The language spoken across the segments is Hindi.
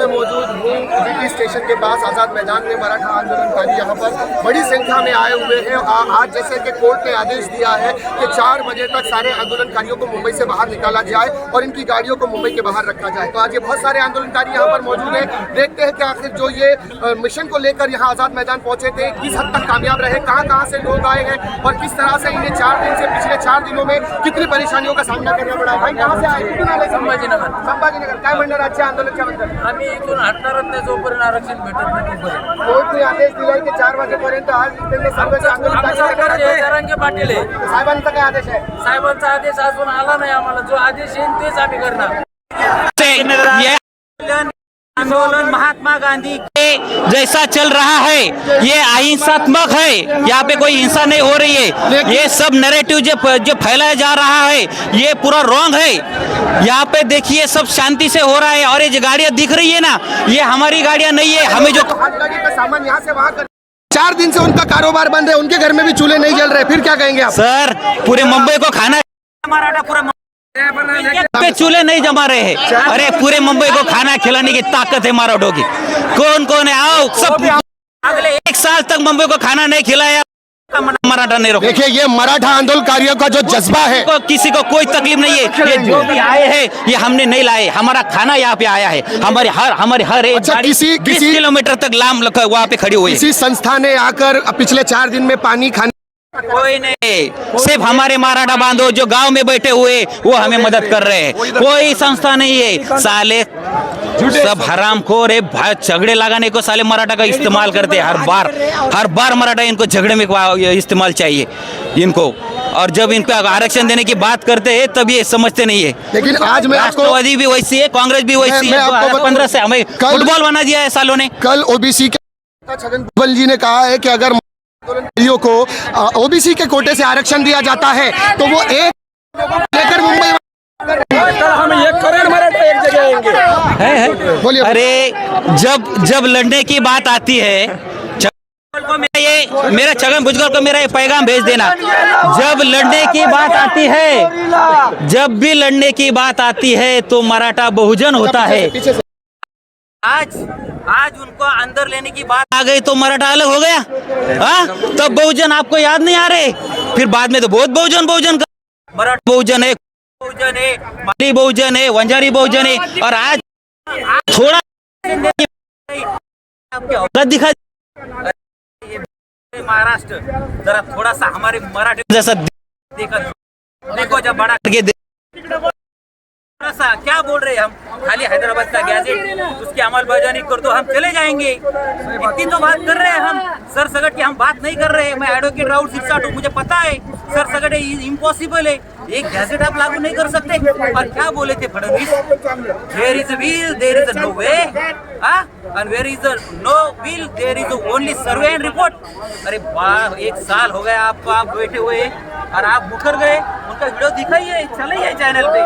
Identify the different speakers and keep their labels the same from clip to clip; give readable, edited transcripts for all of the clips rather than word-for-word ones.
Speaker 1: मौजूद हूँ बीटी स्टेशन के पास आज़ाद मैदान में। मराठा आंदोलनकारी यहाँ पर बड़ी संख्या में आए हुए हैं। आज जैसे कि कोर्ट ने आदेश दिया है कि 4 बजे तक सारे आंदोलनकारियों को मुंबई से बाहर निकाला जाए और इनकी गाड़ियों को मुंबई के बाहर रखा जाए। तो आज ये बहुत सारे आंदोलनकारी यहाँ पर मौजूद हैं। देखते हैं कि आखिर जो ये मिशन को लेकर यहाँ आज़ाद मैदान पहुंचे थे किस हद तक कामयाब रहे, कहाँ से लोग आए हैं और किस तरह से इन्हें 4 दिन से पिछले 4 दिनों में कितनी परेशाशानियों का सामना करना पड़ा है। भाई कहाँ से आए? कुठून आले? संभाजीनगर। काय म्हणणार आजच्या आंदोलनाच्याबद्दल?
Speaker 2: आम्ही इथून हटणारच नाही जोपर्यंत आरक्षण भेटत नाही तोपर्यंत.
Speaker 1: कोर्टने आदेश दिलाय की 4 वाजेपर्यंत आज त्यांनी सर्वचे आंदोलन
Speaker 2: जरांगे पाटील आहे.
Speaker 1: साहेबांचा काय आदेश आहे?
Speaker 2: साहेबांचा आदेश अजून आला नाही आम्हाला. जो आदेश येईल तेच आम्ही करणार. आंदोलन महात्मा गांधी के
Speaker 3: जैसा चल रहा है ये अहिंसात्मक है, यहाँ पे कोई हिंसा नहीं हो रही है। ये सब नैरेटिव जो फैलाया जा रहा है ये पूरा रॉन्ग है। यहाँ पे देखिए सब शांति से हो रहा है और ये जो गाड़ियाँ दिख रही है ना ये हमारी गाड़ियाँ नहीं है। हमें जो
Speaker 1: गाड़ी का सामान यहाँ से वहाँ कर 4 दिन से उनका कारोबार बंद है, उनके घर में भी चूल्हे नहीं जल रहे, फिर क्या कहेंगे आप?
Speaker 3: सर पूरे मुंबई को खाना पे चूल्हे नहीं जमा रहे हैं। अरे पूरे मुंबई को खाना खिलाने की ताकत है मराठों की। कौन है आओ सब। अगले 1 साल तक मुंबई को खाना नहीं खिलाया मराठा नहीं रोका।
Speaker 1: देखिए ये मराठा आंदोलनकारियों का जो जज्बा है,
Speaker 3: किसी को कोई तकलीफ नहीं है। ये जो भी आए हैं ये हमने नहीं लाए, हमारा खाना यहाँ पे आया है। हमारे हर एक
Speaker 1: अच्छा,
Speaker 3: गाड़ी
Speaker 1: किसी
Speaker 3: 20 किलोमीटर तक लाम वहाँ पे खड़ी हुई है।
Speaker 1: किसी संस्था ने आकर पिछले 4 दिन में पानी खाने
Speaker 3: कोई नहीं, सिर्फ हमारे मराठा बांधो जो गांव में बैठे हुए वो हमें मदद कर रहे हैं। कोई संस्था नहीं है। साले सब हरामखोर है। झगड़े लगाने को साले मराठा का इस्तेमाल करते हैं। हर बार मराठा इनको झगड़े में इस्तेमाल चाहिए इनको। और जब इनको आरक्षण देने की बात करते हैं तब ये समझते नहीं है।
Speaker 1: लेकिन आज मैं आपको
Speaker 3: राष्ट्रवादी भी वैसी है, कांग्रेस भी वैसी है। 2015 से हमें फुटबॉल बना दिया है सालों ने।
Speaker 1: कल ओबीसी के छगन भुजबल जी ने कहा है कि अगर आंदोलनकारियों को ओबीसी के कोटे से आरक्षण दिया जाता है तो वो एक लेकर मुंबई
Speaker 2: हम 1 करोड़ मराठा एक जगह आएंगे.
Speaker 1: बोलिए।
Speaker 3: अरे जब लड़ने की बात आती है को मेरा छगन भुजबल को मेरा ये पैगाम भेज देना। जब लड़ने की बात आती है, जब भी लड़ने की बात आती है तो मराठा बहुजन होता है। आज उनको अंदर लेने की बात आ गई तो मराठा अलग हो गया। हाँ तब बहुजन आपको याद नहीं आ रहे, फिर बाद में तो बहुत बहुजन मराठा बहुजन है, माली बहुजन है, वंजारी बहुजन है। और आज थोड़ा दिखा महाराष्ट्र जरा थोड़ा सा हमारे मराठी जैसा देखो जब बड़ा करके थोड़ा सा क्या बोल रहे हैं हम। खाली हैदराबाद का गैजेट उसकी अमलबजानी कर दो हम चले जाएंगे, इतनी तो बात कर रहे हैं हम। सर सगट की हम बात नहीं कर रहे हैं। मैं एडवोकेट राहुल सिरसाट हूँ, मुझे पता है सर सगट इम्पॉसिबल है। एक गैजेट आप लागू नहीं कर सकते। और क्या बोले थे Fadnavis, there is a will there is a no way, and where is the no will there is only survey and report। अरे 1 साल हो गया आपको, आप बैठे हुए और आप मुकर गए। उनका वीडियो दिखाइए, चलाइए चैनल पे।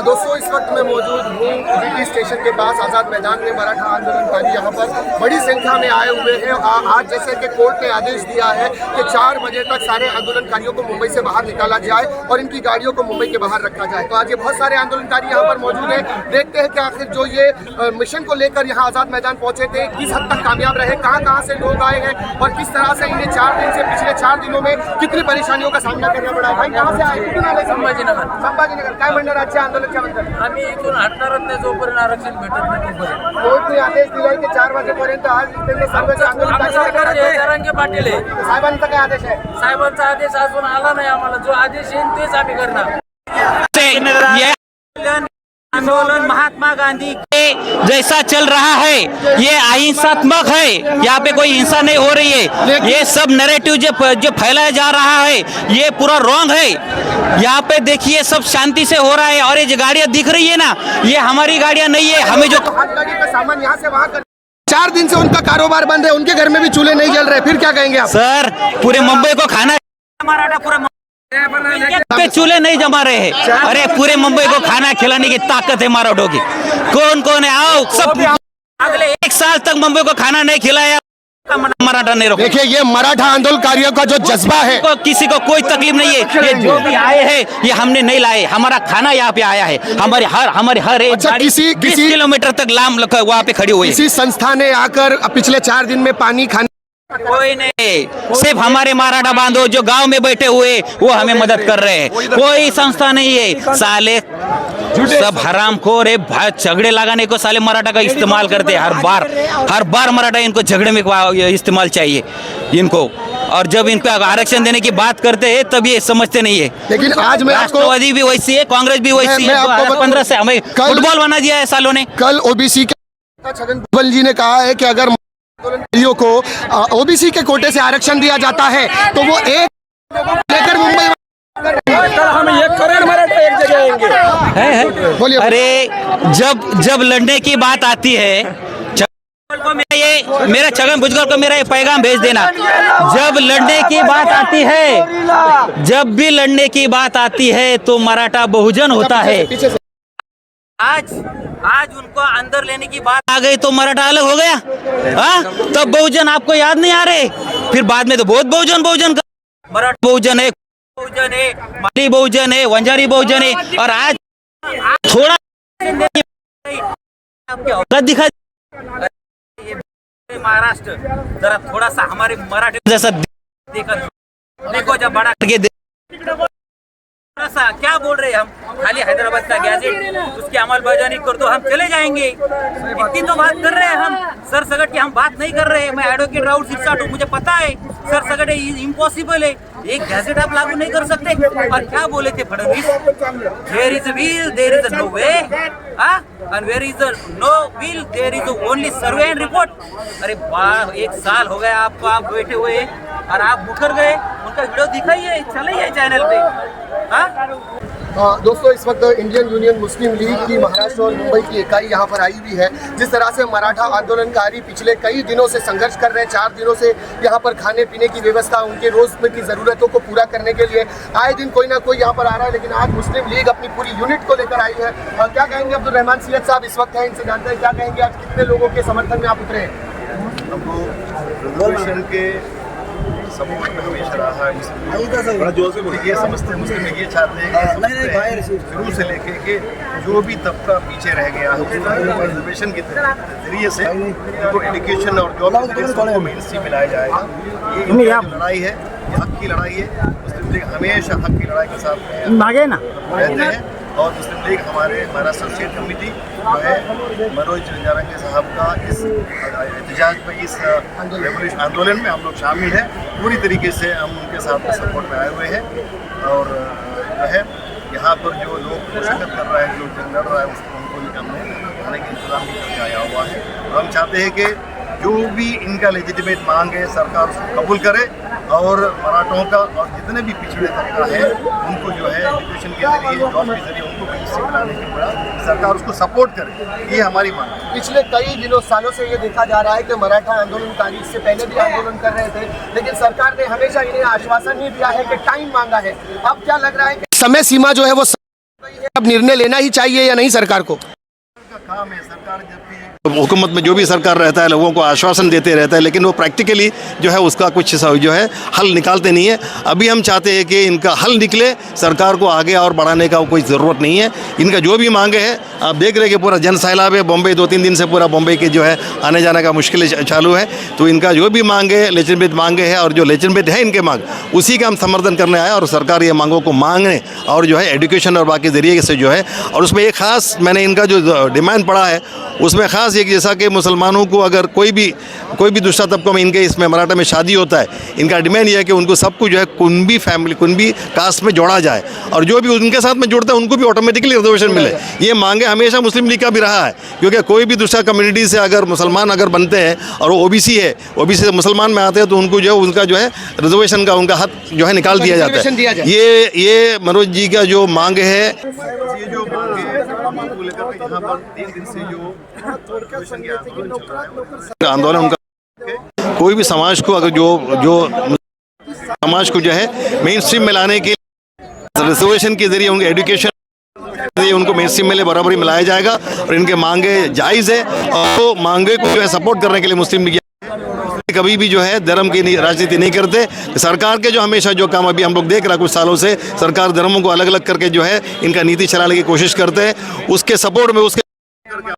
Speaker 1: दोस्तों इस वक्त मैं मौजूद हूँ बीटी स्टेशन के पास आज़ाद मैदान में। मराठा आंदोलनकारी यहाँ पर बड़ी संख्या में आए हुए हैं। आज जैसे कि कोर्ट ने आदेश दिया है कि 4 बजे तक सारे आंदोलनकारियों को मुंबई से बाहर निकाला जाए और इनकी गाड़ियों को मुंबई के बाहर रखा जाए। तो आज ये बहुत सारे आंदोलनकारी यहाँ पर मौजूद हैं। देखते हैं कि आखिर जो ये मिशन को लेकर यहाँ आज़ाद मैदान पहुंचे थे किस हद तक कामयाब रहे, कहाँ से लोग आए हैं और किस तरह से इन्हें 4 दिन से पिछले 4 दिनों में कितनी परेशानियों का सामना करना पड़ा है। भाई कहाँ से आए? कुठून आले? संभाजीनगर। काय म्हणणार आजच्या आंदोलनाच्याबद्दल?
Speaker 2: आम्ही इथून हटणारच नाही जोपर्यंत आरक्षण भेटत नाही तोपर्यंत.
Speaker 1: कोर्टने आदेश दिलाय की 4 वाजेपर्यंत आज त्यांनी सर्वचे आंदोलन
Speaker 2: जरांगे पाटील आहे.
Speaker 1: साहेबांचा काय आदेश आहे?
Speaker 2: साहेबांचा आदेश अजून आला नाही आम्हाला. जो आदेश येईल तेच आम्ही करणार.
Speaker 3: आंदोलन महात्मा गांधी के जैसा चल रहा है ये अहिंसात्मक है, यहाँ पे कोई हिंसा नहीं हो रही है। ये सब नैरेटिव जो फैलाया जा रहा है ये पूरा रॉन्ग है। यहाँ पे देखिए सब शांति से हो रहा है और ये जो गाड़ियाँ दिख रही है ना ये हमारी गाड़ियाँ नहीं है। हमें जो
Speaker 1: गाड़ी का सामान यहाँ से वहाँ कर 4 दिन से उनका कारोबार बंद है, उनके घर में भी चूल्हे नहीं जल रहे, फिर क्या कहेंगे आप?
Speaker 3: सर पूरे मुंबई को खाना मराठा पूरा पे चूल्हे नहीं जमा रहे हैं। अरे पूरे मुंबई को खाना खिलाने की ताकत है मराठों की। कौन है आओ सब। अगले 1 साल तक मुंबई को खाना नहीं खिलाया मराठा नहीं रोका।
Speaker 1: देखिए, ये मराठा आंदोलनकारियों का जो जज्बा है,
Speaker 3: किसी को कोई तकलीफ नहीं है। ये जो भी आए हैं ये हमने नहीं लाए, हमारा खाना यहाँ पे आया है। हमारे हर एक
Speaker 1: अच्छा,
Speaker 3: गाड़ी
Speaker 1: किसी
Speaker 3: 20 किलोमीटर तक लाम वहाँ पे खड़ी हुई है।
Speaker 1: किसी संस्था ने आकर पिछले 4 दिन में पानी खाने
Speaker 3: कोई नहीं, सिर्फ हमारे मराठा बांधो जो गांव में बैठे हुए वो हमें मदद कर रहे हैं। कोई संस्था नहीं है। साले सब हरामखोर है, झगड़े लगाने को साले मराठा का इस्तेमाल करते हैं। हर बार मराठा इनको झगड़े में इस्तेमाल चाहिए इनको। और जब इनको आरक्षण देने की बात करते हैं तब ये समझते नहीं है।
Speaker 1: लेकिन आज मैं आपको,
Speaker 3: राष्ट्रवादी भी वैसी है, कांग्रेस भी वैसी है। 2015 से हमें फुटबॉल बना दिया है सालों ने।
Speaker 1: कल ओबीसी के छगन भुजबल जी ने कहा है कि अगर आंदोलनकारियों को ओबीसी के कोटे से आरक्षण दिया जाता है तो वो एक लेकर मुंबई
Speaker 2: हम 1 करोड़ मराठा एक जगह आएंगे।
Speaker 1: बोलिए।
Speaker 3: अरे जब लड़ने की बात आती है, को मेरा छगन भुजबल को मेरा ये पैगाम भेज देना। जब लड़ने की बात आती है, जब भी लड़ने की बात आती है तो मराठा बहुजन होता है। आज उनको अंदर लेने की बात आ गई तो मराठा अलग हो गया। हाँ, तब बहुजन आपको याद नहीं आ रहे। फिर बाद में तो बहुत बहुजन मराठा बहुजन है, माली बहुजन है, वंजारी बहुजन है। और आज थोड़ा दिखा महाराष्ट्र जरा थोड़ा सा हमारे मराठी जैसा देखो जब बड़ा करके थोड़ा सा क्या बोल रहे हैं हम। खाली हैदराबाद का गैजेट उसकी अमलबजानी कर दो हम चले जाएंगे। इतनी तो बात कर रहे हैं हम। सर सगट की हम बात नहीं कर रहे हैं। मैं एडवोकेट राहुल सिरसाट हूँ, मुझे पता है सर सगट इम्पॉसिबल है। एक गैजेट आप लागू नहीं कर सकते। और क्या बोले थे Fadnavis, there is a will there is a no way, and where is the no will there is only survey and report। अरे वाह, 1 साल हो गया आपको, आप बैठे हुए और आप मुकर गए। उनका वीडियो दिखाइए, चलाइए चैनल पे।
Speaker 1: दोस्तों, इस वक्त इंडियन यूनियन मुस्लिम लीग की महाराष्ट्र और मुंबई की इकाई यहाँ पर आई हुई है। जिस तरह से मराठा आंदोलनकारी पिछले कई दिनों से संघर्ष कर रहे हैं, 4 दिनों से यहाँ पर खाने पीने की व्यवस्था, उनके रोज की ज़रूरतों को पूरा करने के लिए आए दिन कोई ना कोई यहाँ पर आ रहा है। लेकिन आज मुस्लिम लीग अपनी पूरी यूनिट को लेकर आई है। क्या कहेंगे अब्दुल रहमान सैयद साहब इस वक्त है, इनसे जानते हैं क्या कहेंगे। आज कितने लोगों के समर्थन में आप उतरे हैं?
Speaker 4: हमको रिजर्वेशन के सपोर्ट में हमेशा रहा है मुस्लिम। ये समझते मुस्लिम लीग ये चाहते हैं शुरू से लेके कि जो भी तबका पीछे रह गया है रिजर्वेशन के जरिए से उनको एजुकेशन और जॉब के जरिए से उनको मेन स्ट्रीम मिलाया जाएगा। ये लड़ाई है, ये हक की लड़ाई है। मुस्लिम लीग हमेशा हक की लड़ाई के साथ रहते हैं। और मुस्लिम लीग हमारा स्टेट कमेटी जो है मनोज जारंगी साहब का इस एहतजाज में, इस रेवोल्यूशन आंदोलन में हम लोग शामिल हैं। पूरी तरीके से हम उनके साथ में सपोर्ट में आए हुए हैं। और जो है यहाँ पर जो लोग मुशक्कत कर रहे हैं, जो जंग लड़ रहा है, उनको हमने खाने का इंतजाम भी करके आया हुआ है। और हम चाहते हैं कि जो भी इनका लेजिटिमेट मांग है सरकार उसको कबूल करे। और मराठों का और जितने भी पिछड़े तबका है उनको जो है एजुकेशन के जरिए, जॉब के जरिए उनको मिनिस्ट्री बनाने के बाद सरकार उसको सपोर्ट करे। ये हमारी मांग है।
Speaker 1: पिछले कई दिनों सालों से ये देखा जा रहा है कि मराठा आंदोलनकारी इससे पहले भी आंदोलन कर रहे थे, लेकिन सरकार ने हमेशा इन्हें आश्वासन ही दिया है कि टाइम मांगा है। अब क्या लग रहा है कि समय सीमा जो है वो अब निर्णय लेना ही चाहिए या नहीं सरकार को?
Speaker 4: काम है, सरकार जब भी हुकूमत में जो भी सरकार रहता है लोगों को आश्वासन देते रहता है, लेकिन वो प्रैक्टिकली जो है उसका कुछ जो है हल निकालते नहीं है। अभी हम चाहते हैं कि इनका हल निकले, सरकार को आगे और बढ़ाने का कोई ज़रूरत नहीं है। इनका जो भी मांगे है, आप देख रहे हैं कि पूरा जन सैलाब है बॉम्बे, 2-3 दिन से पूरा बॉम्बे के जो है आने जाने का मुश्किल चालू है। तो इनका जो भी मांगे लेजिटिमेट मांगे है, और जो लेजिटिमेट है इनके मांग, उसी का हम समर्थन करने आए। और सरकार ये मांगों को मांगने और जो है एजुकेशन और बाकी ज़रिए से जो है, और उसमें एक ख़ास मैंने इनका जो डिमांड पड़ा है उसमें ख़ास एक, जैसा कि मुसलमानों को अगर कोई भी दूसरा तबकों में इनके इसमें मराठा में शादी होता है, इनका डिमांड ये है कि उनको सबको जो है कुनबी फैमिली, कुनबी कास्ट में जोड़ा जाए। और जो भी उनके साथ में जुड़ता है उनको भी ऑटोमेटिकली रिजर्वेशन मिले। ये मांगे हमेशा मुस्लिम लीग का भी रहा है, क्योंकि कोई भी दूसरा कम्युनिटी से अगर मुसलमान अगर बनते हैं और वो ओबीसी है, ओबीसी से मुसलमान में आते हैं, तो उनको जो है उनका जो है रिजर्वेशन का उनका हक जो है निकाल दिया जाता है। ये मनोज जी का जो मांग है, ये जो मांग है को लेकर के यहाँ पर 3 दिन से जो
Speaker 1: आंदोलन
Speaker 4: उनका
Speaker 1: कोई भी समाज को अगर जो समाज को जो है मेन स्ट्रीम में लाने के रिजर्वेशन के जरिए उनके एजुकेशन उनको मेन स्ट्रीम में बराबरी मिलाया जाएगा। और इनके मांगे जायज़ है और तो मांगे को जो है सपोर्ट करने के लिए मुस्लिम लीग
Speaker 4: कभी भी जो है धर्म की राजनीति नहीं करते। सरकार के जो हमेशा जो काम अभी हम लोग देख रहा कुछ सालों से, सरकार धर्मों को अलग अलग करके जो है इनका नीति चलाने की कोशिश करते हैं। उसके सपोर्ट में उसके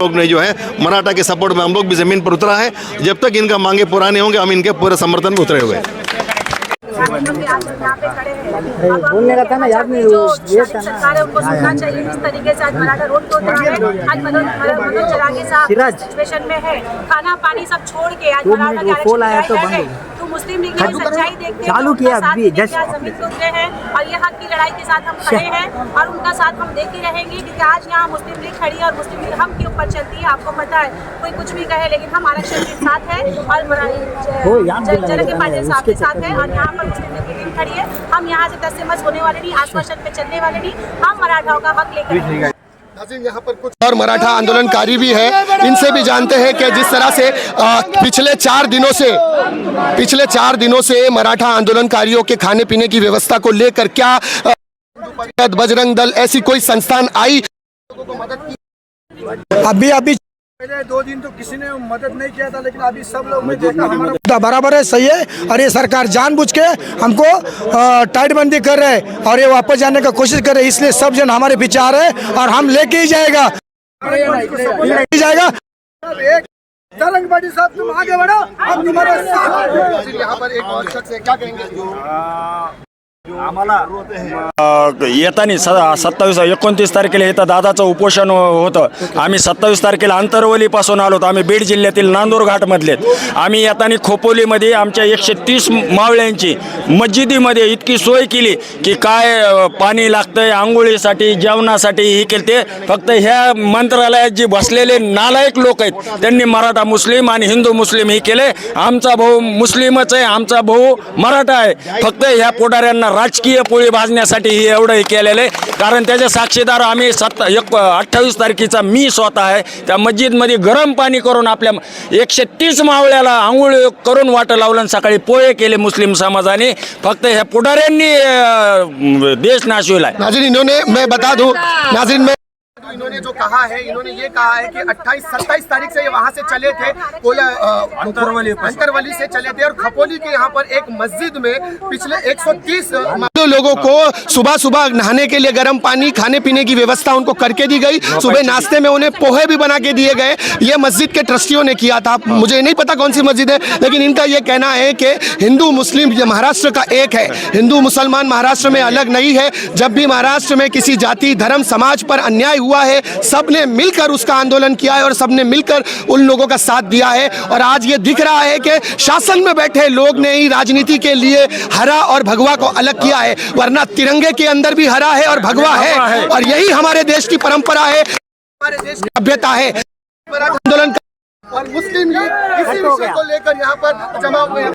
Speaker 4: लोग ने जो है मराठा के सपोर्ट में हम लोग भी जमीन पर उतरा है। जब तक इनका मांगे पुराने होंगे हम इनके पूरे समर्थन में उतरे हुए हैं।
Speaker 5: बोलने का था ना याद नहीं,
Speaker 6: ये सरकार है उनको सुनना चाहिए। जिस तरीके से आज मराठा रोड पे उतरा है, आज मनोज जरागे साहब सिचुएशन में है, खाना पानी सब छोड़ के आज मराठा के आरक्षण है। तो मुस्लिम लीग की सच्चाई देखते हैं,
Speaker 5: चालू किया अभी जस्ट
Speaker 6: जमीन पे उतरे हैं और ये हक की लड़ाई के साथ हम खड़े हैं और उनका साथ हम देते रहेंगे, क्योंकि आज यहाँ मुस्लिम लीग खड़ी है और मुस्लिम लीग हम के ऊपर चलती है। आपको पता है कोई कुछ भी कहे, लेकिन हम आरक्षण के साथ है और जरगे पाटिल साहब के साथ है और यहाँ पर मुस्लिम लीग की टीम खड़ी है। हम यहाँ से तस्लीमत होने वाले नहीं, आश्वासन पे चलने वाले नहीं, हम मराठाओं का हक लेकर।
Speaker 1: नाज़रीन, यहाँ पर कुछ और मराठा आंदोलनकारी भी है, इनसे भी जानते हैं कि जिस तरह से पिछले 4 दिनों से मराठा आंदोलनकारियों के खाने पीने की व्यवस्था को लेकर क्या बजरंग दल ऐसी कोई संस्थान आई लोगों को मदद की?
Speaker 7: अभी पहले 2 दिन तो किसी ने मदद नहीं किया था, लेकिन अभी सब लोग देखा बराबर है, सही है। और ये सरकार जानबूझ के हमको टाइट बंदी कर रहे हैं और ये वापस जाने का कोशिश कर रहे हैं। इसलिए सब जन हमारे पीछे आ रहे हैं और हम लेके ही जाएगा।
Speaker 1: बजरंग पाटिल साहब तुम आगे बढ़ो, हम तुम्हारे साथ। यहाँ पर एक और शख्स है, क्या कहेंगे?
Speaker 2: येतानी 27-29 तारखेला इथं दादाचं उपोषण होतं। आम्ही 27 तारखेला अंतरवलीपासून आलो, आम्ही बीड जिल्ह्यातील नांदूर घाटमधलेत। आम्ही येतानी खोपोलीमध्ये आमच्या 130 मावळ्यांची मस्जिदीमध्ये इतकी सोय केली की काय पाणी लागतंय, आंघोळीसाठी जेवणासाठी ही केली। ते फक्त ह्या मंत्रालयात जी बसलेले नालायक लोक आहेत त्यांनी मराठा मुस्लिम आणि हिंदू मुस्लिम ही केले। आमचा भाऊ मुस्लिमच आहे, आमचा भाऊ मराठा आहे। फक्त ह्या पुढाऱ्यांना राजकीय पोळी भाजण्यासाठी हे एवढं केलेलं आहे। कारण त्याचे साक्षीदार आम्ही 28 तारखेचा मी स्वतः आहे। त्या मस्जिदमध्ये गरम पाणी करून आपल्या 130 मावळ्याला आंघोळ करून वाटं लावलं आणि सकाळी पोहे केले मुस्लिम समाजाने। फक्त ह्या पुढाऱ्यांनी देश नाशविला।
Speaker 1: नाज़रीन, मैं बता दूं, नाज़रीन इन्होंने जो कहा है, इन्होंने ये कहा है कि 28-27 तारीख से ये वहाँ से चले थे, अंतरवली से चले थे और खपोली के यहाँ पर एक मस्जिद में पिछले 130 लोगों को सुबह नहाने के लिए गर्म पानी, खाने पीने की व्यवस्था उनको करके दी गई। सुबह नाश्ते में उन्हें पोहे भी बना के दिए गए। ये मस्जिद के ट्रस्टियों ने किया था। मुझे नहीं पता कौन सी मस्जिद है, लेकिन इनका ये कहना है कि हिंदू मुस्लिम महाराष्ट्र का एक है, हिंदू मुसलमान महाराष्ट्र में अलग नहीं है। जब भी महाराष्ट्र में किसी जाति धर्म समाज पर अन्याय हुआ है, सबने मिलकर उसका आंदोलन किया है और सबने मिलकर उन लोगों का साथ दिया है। और आज ये दिख रहा है कि शासन में बैठे लोग ने ही राजनीति के लिए हरा और भगवा को अलग किया है, वरना तिरंगे के अंदर भी हरा है और भगवा है। और यही हमारे देश की परंपरा है, हमारे देश की सभ्यता है। आंदोलन और मुस्लिम लीग इसी विषय को लेकर यहाँ पर जमा हुए हैं।